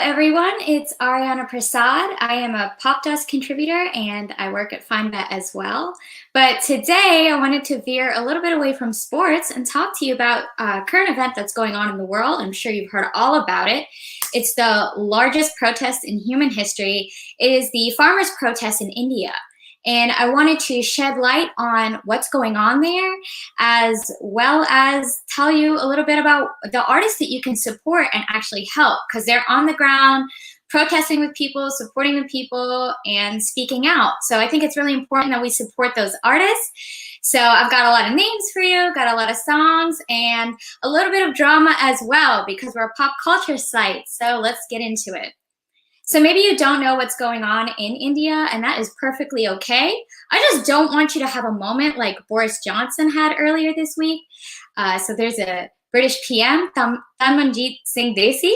everyone, it's Aryanna Prasad. I am a Pop Dust contributor and I work at FindBet as well. But today I wanted to veer a little bit away from sports and talk to you about a current event that's going on in the world. I'm sure you've heard all about it. It's the largest protest in human history. It is the farmers' protest in India. And I wanted to shed light on what's going on there, as well as tell you a little bit about the artists that you can support and actually help, because they're on the ground, protesting with people, supporting the people, and speaking out. So I think it's really important that we support those artists. So I've got a lot of names for you, got a lot of songs, and a little bit of drama as well, because we're a pop culture site. So let's get into it. So maybe you don't know what's going on in India, and that is perfectly okay. I just don't want you to have a moment like Boris Johnson had earlier this week. So there's a British PM, Tanmanjeet Singh Desi,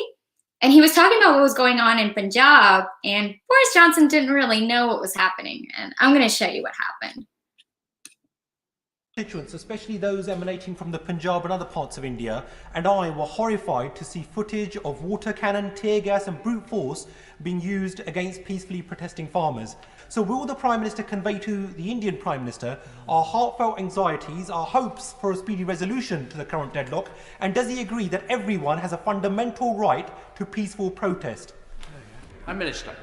and he was talking about what was going on in Punjab, and Boris Johnson didn't really know what was happening. And I'm going to show you what happened. Constituents, especially those emanating from the Punjab and other parts of India, and I were horrified to see footage of water cannon, tear gas and brute force being used against peacefully protesting farmers. So will the Prime Minister convey to the Indian Prime Minister our heartfelt anxieties, our hopes for a speedy resolution to the current deadlock, and does he agree that everyone has a fundamental right to peaceful protest? Prime Minister.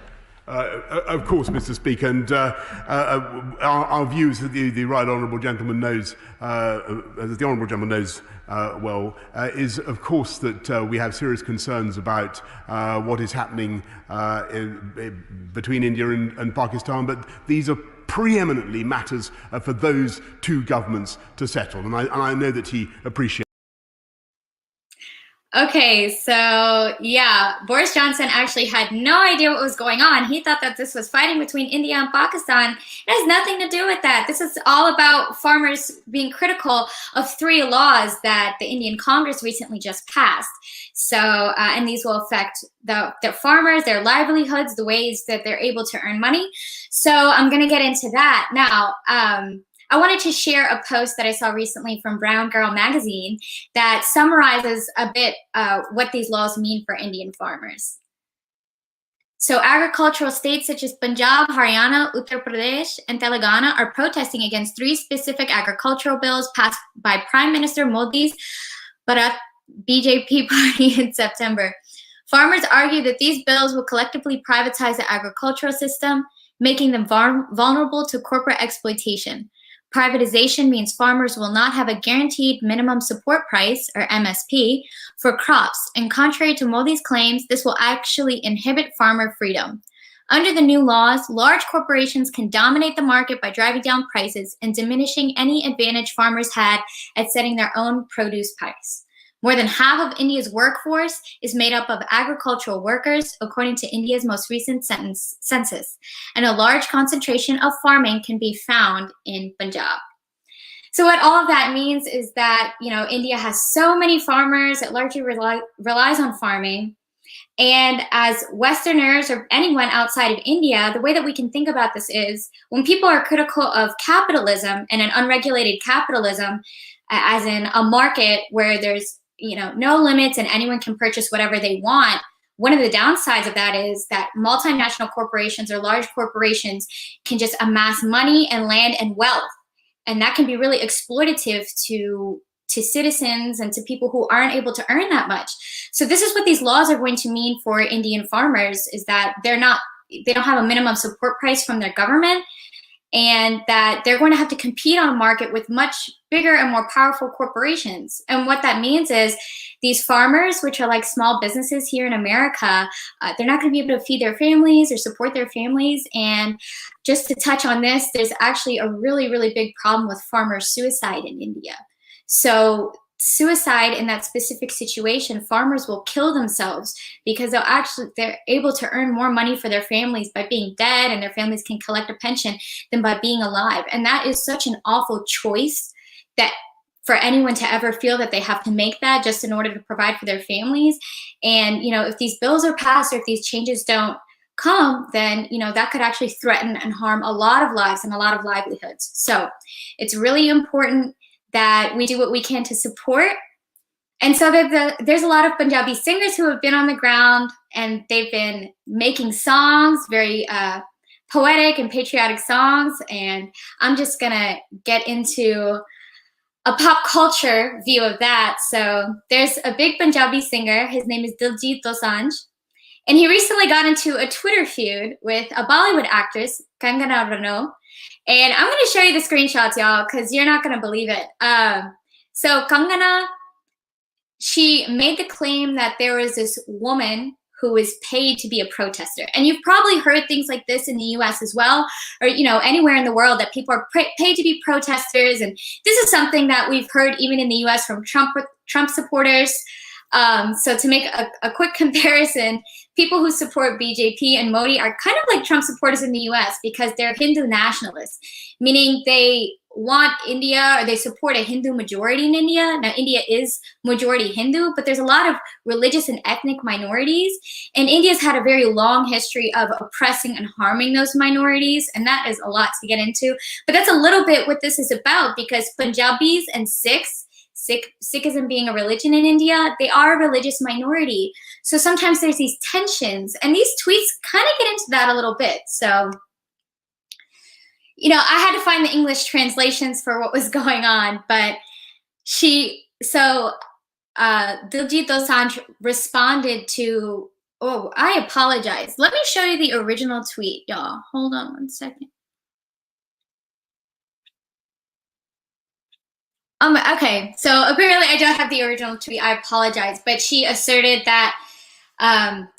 Of course, Mr. Speaker, and our views, the right honourable gentleman knows, as the honourable gentleman knows well, is of course that we have serious concerns about what is happening between India and Pakistan, but these are preeminently matters for those two governments to settle, and I know that he appreciates. Okay, so yeah, Boris Johnson actually had no idea what was going on. He thought that this was fighting between India and Pakistan. It has nothing to do with that. This is all about farmers being critical of 3 laws that the Indian Congress recently just passed. So, and these will affect the farmers, their livelihoods, the ways that they're able to earn money. So I'm going to get into that now. I wanted to share a post that I saw recently from Brown Girl magazine that summarizes a bit what these laws mean for Indian farmers. So agricultural states such as Punjab, Haryana, Uttar Pradesh, and Telangana are protesting against 3 specific agricultural bills passed by Prime Minister Modi's Bharat BJP party in September. Farmers argue that these bills will collectively privatize the agricultural system, making them vulnerable to corporate exploitation. Privatization means farmers will not have a guaranteed minimum support price, or MSP, for crops, and contrary to Modi's claims, this will actually inhibit farmer freedom. Under the new laws, large corporations can dominate the market by driving down prices and diminishing any advantage farmers had at setting their own produce price. More than half of India's workforce is made up of agricultural workers, according to India's most recent census, and a large concentration of farming can be found in Punjab. So what all of that means is that, India has so many farmers, it largely relies on farming. And as Westerners or anyone outside of India, the way that we can think about this is when people are critical of capitalism and an unregulated capitalism, as in a market where there's no limits and anyone can purchase whatever they want. One of the downsides of that is that multinational corporations or large corporations can just amass money and land and wealth. And that can be really exploitative to citizens and to people who aren't able to earn that much. So this is what these laws are going to mean for Indian farmers, is that they don't have a minimum support price from their government, and that they're going to have to compete on a market with much bigger and more powerful corporations. And what that means is these farmers, which are like small businesses here in America, they're not going to be able to feed their families or support their families. And just to touch on this, there's actually a really, really big problem with farmer suicide in India. So suicide in that specific situation, farmers will kill themselves because they're able to earn more money for their families by being dead, and their families can collect a pension, than by being alive. And that is such an awful choice that for anyone to ever feel that they have to make that just in order to provide for their families. And if these bills are passed or if these changes don't come, then that could actually threaten and harm a lot of lives and a lot of livelihoods. So it's really important that we do what we can to support And so there's a lot of Punjabi singers who have been on the ground, and they've been making songs, very poetic and patriotic songs. And I'm just gonna get into a pop culture view of that. So there's a big Punjabi singer. His name is Diljit Dosanjh. And he recently got into a Twitter feud with a Bollywood actress, Kangana Ranaut. And I'm going to show you the screenshots, y'all, because you're not going to believe it. So Kangana, she made the claim that there was this woman who was paid to be a protester. And you've probably heard things like this in the US as well, or anywhere in the world, that people are paid to be protesters. And this is something that we've heard even in the US from Trump supporters. So to make a quick comparison, people who support BJP and Modi are kind of like Trump supporters in the US because they're Hindu nationalists, meaning they want India, or they support a Hindu majority in India. Now, India is majority Hindu, but there's a lot of religious and ethnic minorities. And India's had a very long history of oppressing and harming those minorities. And that is a lot to get into. But that's a little bit what this is about, because Punjabis and Sikhism being a religion in India, they are a religious minority. So sometimes there's these tensions, and these tweets kind of get into that a little bit. So, I had to find the English translations for what was going on, but Diljit Dosanjh responded to, oh, I apologize. Let me show you the original tweet, y'all. Hold on one second. Okay, so apparently I don't have the original tweet. I apologize, but she asserted that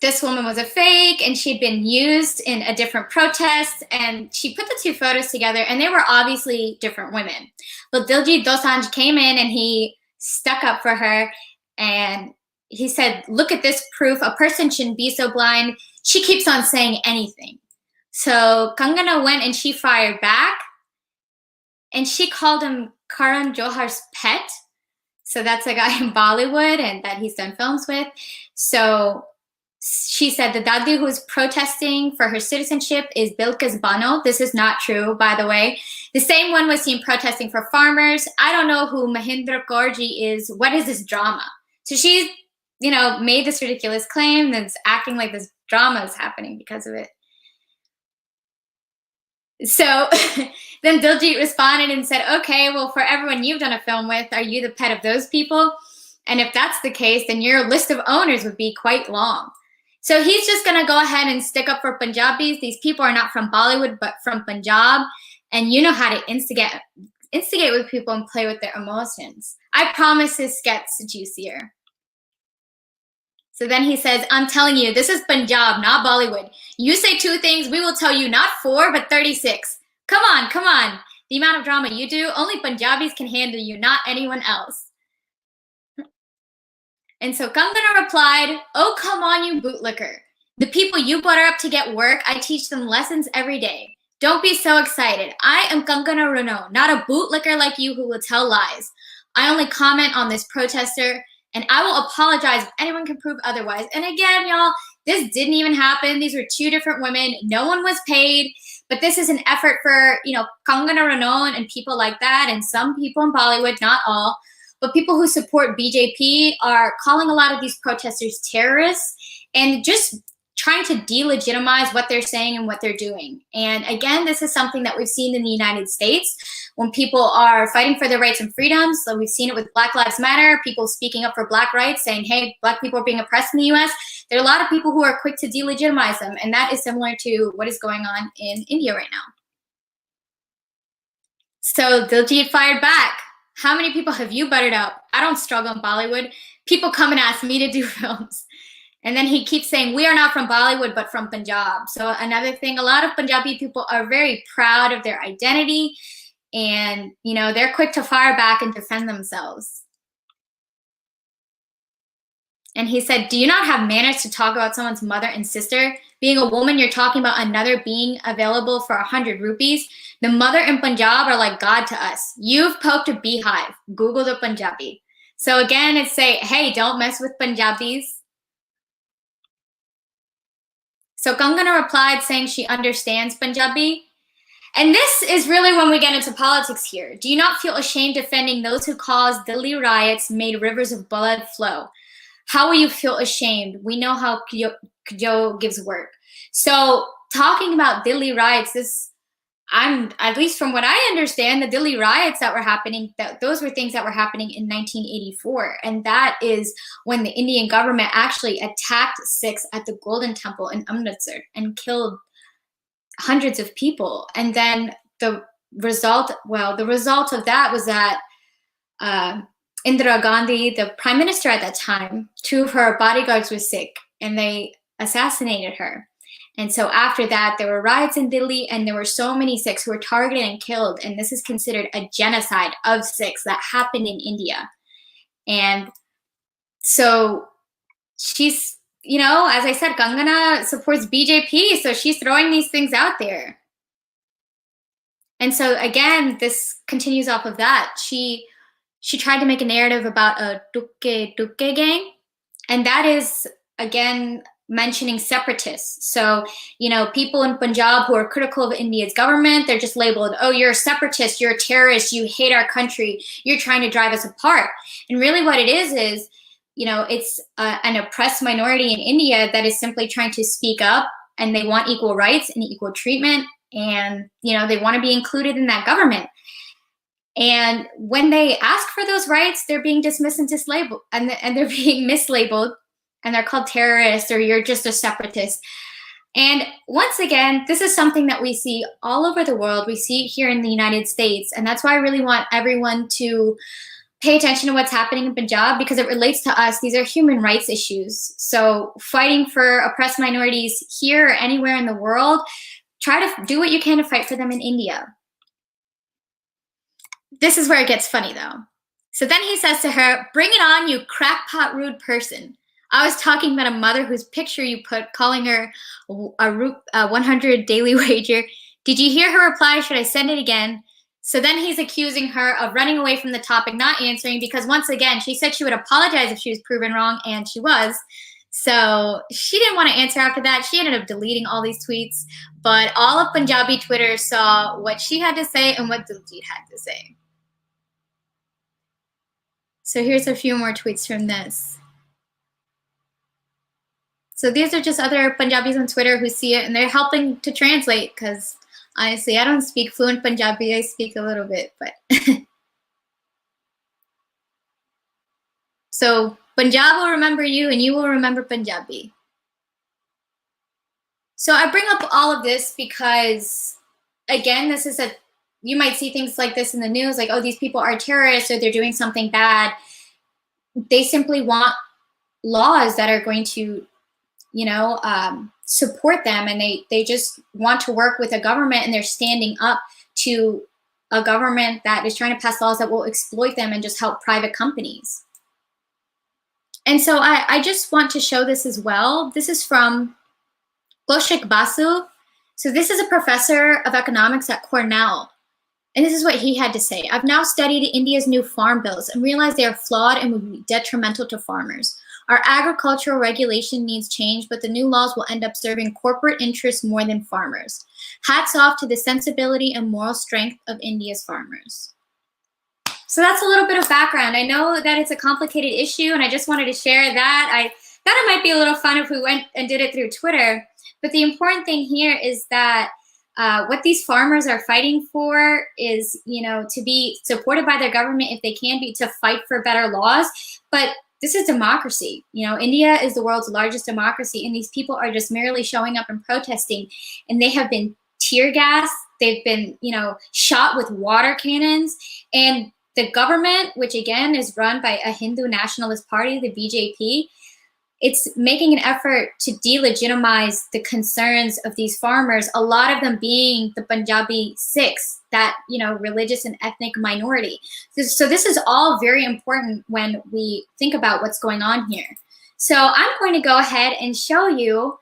this woman was a fake and she'd been used in a different protest, and she put the two photos together, and they were obviously different women. But Diljit Dosanjh came in and he stuck up for her, and he said, look at this proof. A person shouldn't be so blind. She keeps on saying anything. So Kangana went and she fired back, and she called him Karan Johar's pet. So that's a guy in Bollywood and that he's done films with. So she said the Dadi who is protesting for her citizenship is Bilkis Bano. This is not true, by the way. The same one was seen protesting for farmers. I don't know who Mahindra Kaurji is. What is this drama? So she's, made this ridiculous claim that's acting like this drama is happening because of it. So then Diljit responded and said, okay, well, for everyone you've done a film with, are you the pet of those people? And if that's the case, then your list of owners would be quite long. So he's just going to go ahead and stick up for Punjabis. These people are not from Bollywood, but from Punjab. And you know how to instigate with people and play with their emotions. I promise this gets juicier. So then he says, I'm telling you, this is Punjab, not Bollywood. You say two things, we will tell you not 4, but 36. Come on. The amount of drama you do, only Punjabis can handle you, not anyone else. And so Kangana replied, oh, come on, you bootlicker. The people you butter up to get work, I teach them lessons every day. Don't be so excited. I am Kangana Ranaut, not a bootlicker like you who will tell lies. I only comment on this protester, and I will apologize if anyone can prove otherwise. And again, y'all, this didn't even happen. These were two different women. No one was paid. But this is an effort for, Kangana Ranaut and people like that, and some people in Bollywood, not all. But people who support BJP are calling a lot of these protesters terrorists and just trying to delegitimize what they're saying and what they're doing. And again, this is something that we've seen in the United States when people are fighting for their rights and freedoms. So we've seen it with Black Lives Matter, people speaking up for Black rights, saying, hey, Black people are being oppressed in the US. There are a lot of people who are quick to delegitimize them. And that is similar to what is going on in India right now. So Diljit fired back. How many people have you buttered up? I don't struggle in Bollywood. People come and ask me to do films. And then he keeps saying, we are not from Bollywood, but from Punjab. So another thing, a lot of Punjabi people are very proud of their identity. And, they're quick to fire back and defend themselves. And he said, do you not have manners to talk about someone's mother and sister? Being a woman, you're talking about another being available for 100 rupees. The mother in Punjab are like God to us. You've poked a beehive. Google the Punjabi. So again, it's say, hey, don't mess with Punjabis. So Kangana replied saying she understands Punjabi. And this is really when we get into politics here. Do you not feel ashamed defending those who caused Delhi riots, made rivers of blood flow? How will you feel ashamed? We know how Kyo gives work. So talking about Delhi riots, at least from what I understand, the Delhi riots that were happening, those were things that were happening in 1984. And that is when the Indian government actually attacked Sikhs at the Golden Temple in Amritsar and killed hundreds of people. And then the result of that was that Indira Gandhi, the prime minister at that time, 2 of her bodyguards were Sikh and they assassinated her. And so after that, there were riots in Delhi and there were so many Sikhs who were targeted and killed. And this is considered a genocide of Sikhs that happened in India. And so she's, as I said, Kangana supports BJP. So she's throwing these things out there. And so again, this continues off of that. She tried to make a narrative about a Tukke gang. And that is, again, mentioning separatists. So, people in Punjab who are critical of India's government, they're just labeled, oh, you're a separatist, you're a terrorist, you hate our country, you're trying to drive us apart. And really what it is, it's an oppressed minority in India that is simply trying to speak up, and they want equal rights and equal treatment, and, they want to be included in that government. And when they ask for those rights, they're being dismissed and mislabeled, and they're being mislabeled, and they're called terrorists, or you're just a separatist. And once again, this is something that we see all over the world. We see it here in the United States. And that's why I really want everyone to pay attention to what's happening in Punjab, because it relates to us. These are human rights issues. So fighting for oppressed minorities here or anywhere in the world, try to do what you can to fight for them in India. This is where it gets funny, though. So then he says to her, "Bring it on, you crackpot rude person." I was talking about a mother whose picture you put, calling her a 100 daily wager. Did you hear her reply? Should I send it again? So then he's accusing her of running away from the topic, not answering, because once again, she said she would apologize if she was proven wrong, and she was. So she didn't want to answer after that. She ended up deleting all these tweets, but all of Punjabi Twitter saw what she had to say and what Diljit had to say. So here's a few more tweets from this. So these are just other Punjabis on Twitter who see it, and they're helping to translate, because honestly, I don't speak fluent Punjabi. I speak a little bit, but. So Punjab will remember you, and you will remember Punjabi. So I bring up all of this because, again, you might see things like this in the news, like, oh, these people are terrorists or they're doing something bad. They simply want laws that are going to, support them, and they just want to work with a government, and they're standing up to a government that is trying to pass laws that will exploit them and just help private companies. And so I just want to show this as well. This is from Kaushik Basu. So this is a professor of economics at Cornell. And this is what he had to say. "I've now studied India's new farm bills and realized they are flawed and would be detrimental to farmers. Our agricultural regulation needs change, but the new laws will end up serving corporate interests more than farmers. Hats off to the sensibility and moral strength of India's farmers." So that's a little bit of background. I know that it's a complicated issue, and I just wanted to share that. I thought it might be a little fun if we went and did it through Twitter. But the important thing here is that what these farmers are fighting for is, to be supported by their government if they can be, to fight for better laws. But this is democracy. India is the world's largest democracy, and these people are just merely showing up and protesting. And they have been tear gassed. They've been, shot with water cannons. And the government, which again is run by a Hindu nationalist party, the BJP, it's making an effort to delegitimize the concerns of these farmers, a lot of them being the Punjabi Sikhs, that, religious and ethnic minority. So this is all very important when we think about what's going on here. So I'm going to go ahead and show you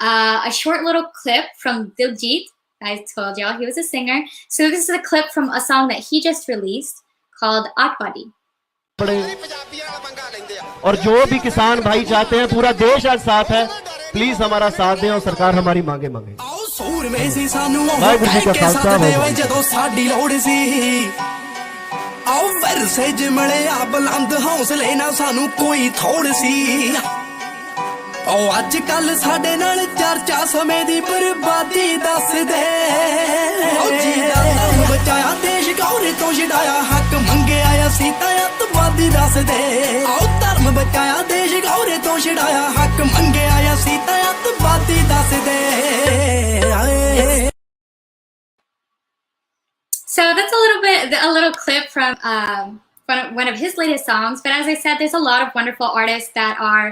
a short little clip from Diljit. I told y'all he was a singer. So this is a clip from a song that he just released called Atwadi. और जो भी किसान भाई चाहते हैं, पूरा देश आज साथ है, प्लीज हमारा साथ दें और सरकार हमारी मांगे मांगे। ਸੂਰਮੇ ਸੀ ਸਾਨੂੰ ਉਹ ਕਹਿ ਕੇ ਸਾਥ ਦੇਵੇ ਜਦੋਂ ਸਾਡੀ ਲੋੜ ਸੀ ਆਓ ਵਰਸੇ ਜਿਮਲੇ ਆ ਬੁਲੰਦ ਹੌਸਲੇ ਨਾਲ ਸਾਨੂੰ ਕੋਈ ਥੋੜ ਸੀ ਉਹ ਅੱਜ ਕੱਲ ਸਾਡੇ ਨਾਲ ਚਰਚਾ ਸਮੇਂ ਦੀ ਬਰਬਾਦੀ ਦੱਸ ਦੇ ਉਹ ਜੀ ਦਾ ਧਰਮ ਬਚਾਇਆ ਦੇਸ਼ ਗੌਰੇ ਤੋਂ ਛਡਾਇਆ ਹੱਕ ਮੰਗਿਆ ਅਸੀਂ ਤਾਂ ਅੱਤਵਾਦੀ ਦੱਸ ਦੇ ਆਓ ਧਰਮ ਬਚਾਇਆ ਦੇਸ਼ ਗੌਰੇ ਤੋਂ ਛਡਾਇਆ ਹੱਕ ਮੰਗਿਆ ਅਸੀਂ ਤਾਂ ਅੱਤਵਾਦੀ ਦੱਸ ਦੇ So that's a little clip from one of his latest songs. But as I said, there's a lot of wonderful artists that are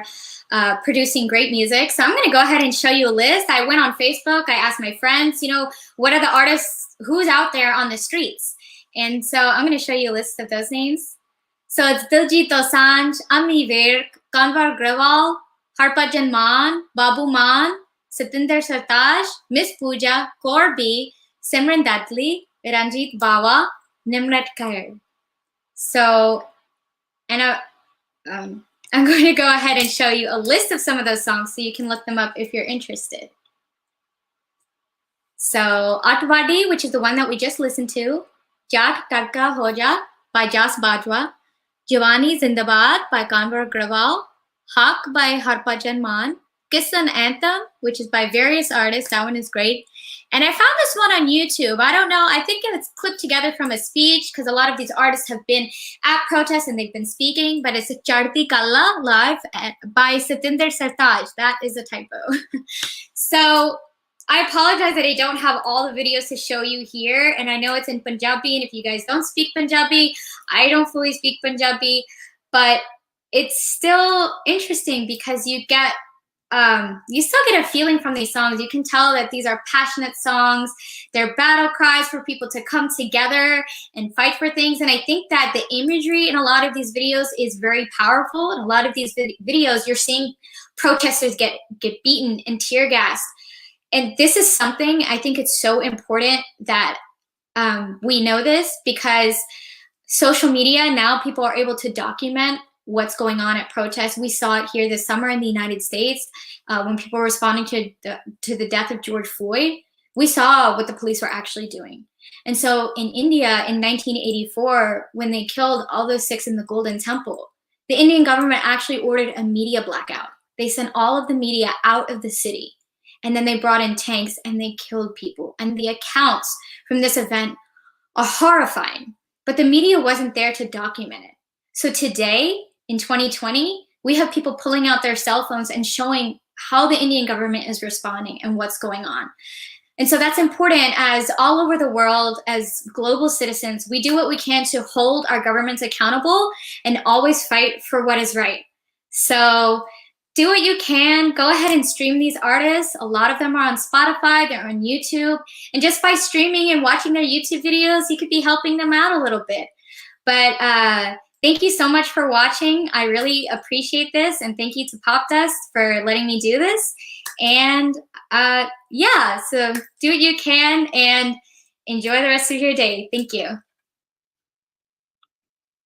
producing great music. So I'm going to go ahead and show you a list. I went on Facebook. I asked my friends, you know, what are the artists, who's out there on the streets? And so I'm going to show you a list of those names. So it's Diljit Dosanjh, Amni Virk, Kanwar Grewal, Harbhajan Mann, Babu Mann, Satinder Sartaaj, Miss Pooja, Corby, Simran Dudley, Ranjit Bawa, Nimrat Kaur. So, and I'm going to go ahead and show you a list of some of those songs so you can look them up if you're interested. So, Atwadi, which is the one that we just listened to, Jaat Tadka Hoja by Jas Bajwa, Jawani Zindabad by Kanwar Grewal, Haq by Harbhajan Mann, Kissan Anthem, which is by various artists. That one is great. And I found this one on YouTube. I don't know. I think it's clipped together from a speech because a lot of these artists have been at protests and they've been speaking. But it's Charti Kalla live by Satinder Sartaaj. That is a typo. So I apologize that I don't have all the videos to show you here. And I know it's in Punjabi. And if you guys don't speak Punjabi, I don't fully speak Punjabi. But it's still interesting because you still get a feeling from these songs. You can tell that these are passionate songs. They're battle cries for people to come together and fight for things. And I think that the imagery in a lot of these videos is very powerful. In a lot of these videos, you're seeing protesters get beaten and tear gassed. And this is something I think it's so important that we know this, because social media, now people are able to document what's going on at protests. We saw it here this summer in the United States when people were responding to the death of George Floyd. We saw what the police were actually doing. And so in India in 1984, when they killed all those 6 in the Golden Temple, the Indian government actually ordered a media blackout. They sent all of the media out of the city. And then they brought in tanks and they killed people. And the accounts from this event are horrifying. But the media wasn't there to document it. So today, in 2020, we have people pulling out their cell phones and showing how the Indian government is responding and what's going on. And so that's important, as all over the world, as global citizens, we do what we can to hold our governments accountable and always fight for what is right. So do what you can. Go ahead and stream these artists. A lot of them are on Spotify, they're on YouTube. And just by streaming and watching their YouTube videos, you could be helping them out a little bit. But thank you so much for watching. I really appreciate this. And thank you to Pop Dust for letting me do this. And yeah, so do what you can and enjoy the rest of your day. Thank you.